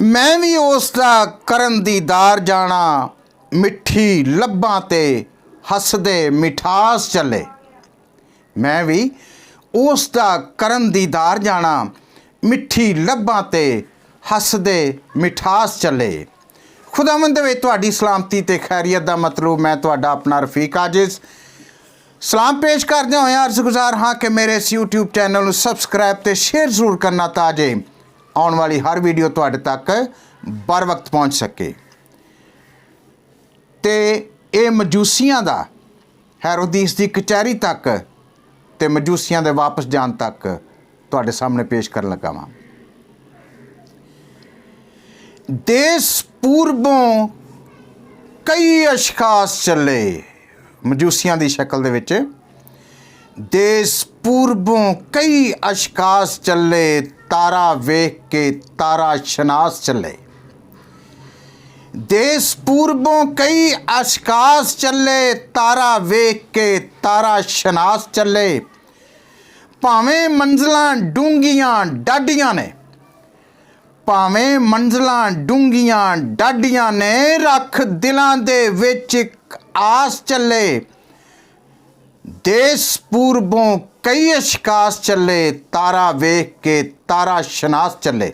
मैं भी उसका करन दीदार जाना, मिठी लब्बां ते हसदे मिठास चले। मैं भी उसका करन दीदार जाना, मिठी लब्बां ते हसदे मिठास चले। खुदावंद दे विच तुहाडी सलामती ते खैरियत दा मतलूब मैं तुहाडा अपना रफीक आजिज़ सलाम पेश करदे होए अर्ज़गुज़ार हाँ कि मेरे इस यूट्यूब चैनल नूं सबसक्राइब ते शेयर जरूर करना तां जे आने वाली हर वीडियो तुहाडे तक बर वक्त पहुँच सके। ते ये मजूसियां दा हेरोदीस दी कचहरी तक ते मजूसियां दे वापस जान तक तुहाडे सामने पेश करन लगा वां। देश पूर्वों कई अशखास चले, मजूसियां दी शक्ल दे विच देश पूर्वों कई अशखास चले, तारा वेख के तारा शनास चले। देश पूर्वों कई अशखास चले, तारा वेख के तारा शनास चले। भावें मंजिलां डूंगियां डाडियां ने, भावें मंजिलां डूंगियां डाडियां ने, रख दिलां दे विच इक आस चले। देश पूर्वों कई अशखास चले, तारा वेख के तारा शनास चले।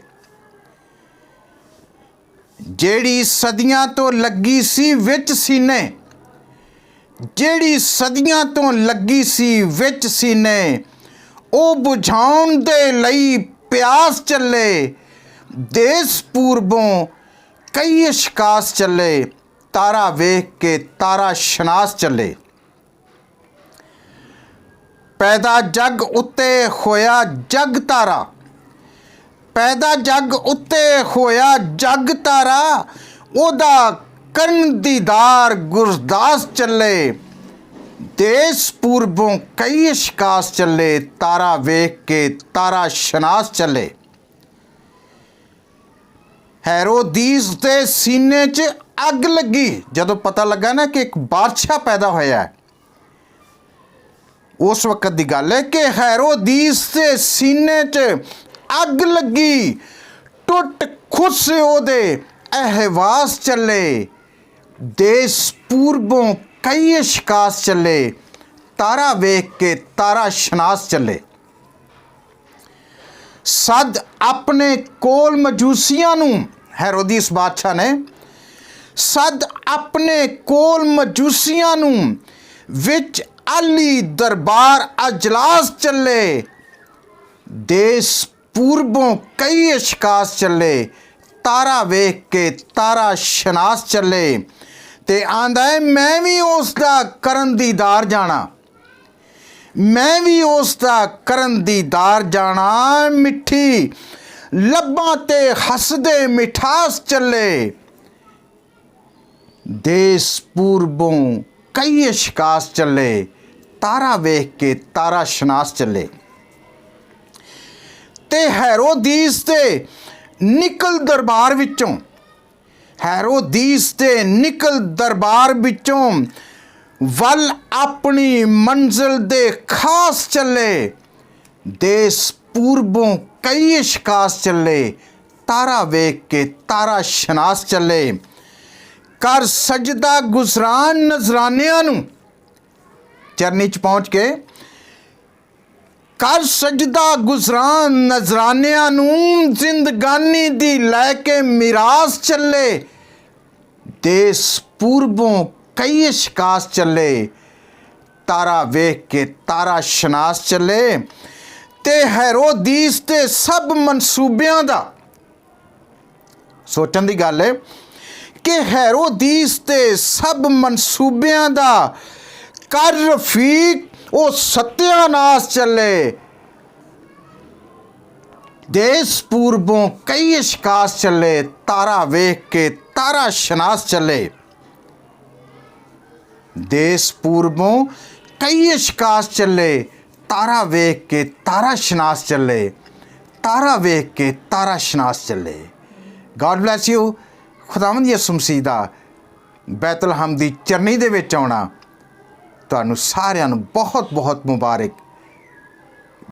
जेड़ी सदियां तो लगी सी विच सीने, जेड़ी सदियां तो लगी सी विच सीने, ओ बुझाउण दे लई प्यास चले। देश पूर्वों कई अशखास चले, तारा वेख के तारा शनास चले। पैदा जग उत्ते होया जग तारा, पैदा जग उत्ते होया जग तारा, ओदा करन दीदार गुरदास चले। देश पूर्वों कई अशखास चले, तारा वेख के तारा शनास चले। हेरोदीस दे सीने च अग लगी जदों पता लगा ना कि एक बादशाह पैदा होया है। उस वक्त की गल है कि हेरोदीस के सीने च अग लगी, टुट खुस ओदे अहवास चले। देश पूर्वों कई अशखास चले, तारा वेख के तारा शनास चले। सद अपने कोल मजूसियां नूं, हेरोदीस बादशाह ने सद अपने कोल मजूसियां नूं, विच आली दरबार अजलास चले। देश पूर्वों कई अशखास चले, तारा वेख के तारा शनास चले। ते आंदा है मैं भी उसका करन दीदार जाना, मैं भी उसका करन दीदार जाना, मिठी लब्बां ते हसदे मिठास चले। देश पूर्वों कई अशखास चले, तारा वेख के तारा शनास चले। ते हेरोदीस दे निकल दरबार विचों, हेरोदीस दे निकल दरबार विचों वल अपनी मंजिल दे खास चले। देश पूर्वों कई अशखास चले, तारा वेख के तारा शनास चले। कर सजदा गुजरान नजरानियां नूं, चरनी च पहुँच के कर सजदा गुजरान नजरानियां नूं, जिंदगानी दी लैके मिरास चले। देश पूर्वों कई अशखास चले, तारा वेख के तारा शनास चले। ते हेरोदीस ते सब मनसूबियां दा, सोचण दी गल है कि हेरोदीस ते सब मनसूबियां दा कर रफीक ओ सत्यानाश चले। देश पूर्वों कई अशखास चले, तारा वेख के तारा शनास चले। देश पूर्वों कई अशखास चले, तारा वेख के तारा शनास चले, तारा वेख के तारा शनास चले। God bless you. खुदावंद यसू मसीह दा बैतलहम दी चरनी दे विच आउणा तुहानूं सारिआं नूं बहुत बहुत मुबारक।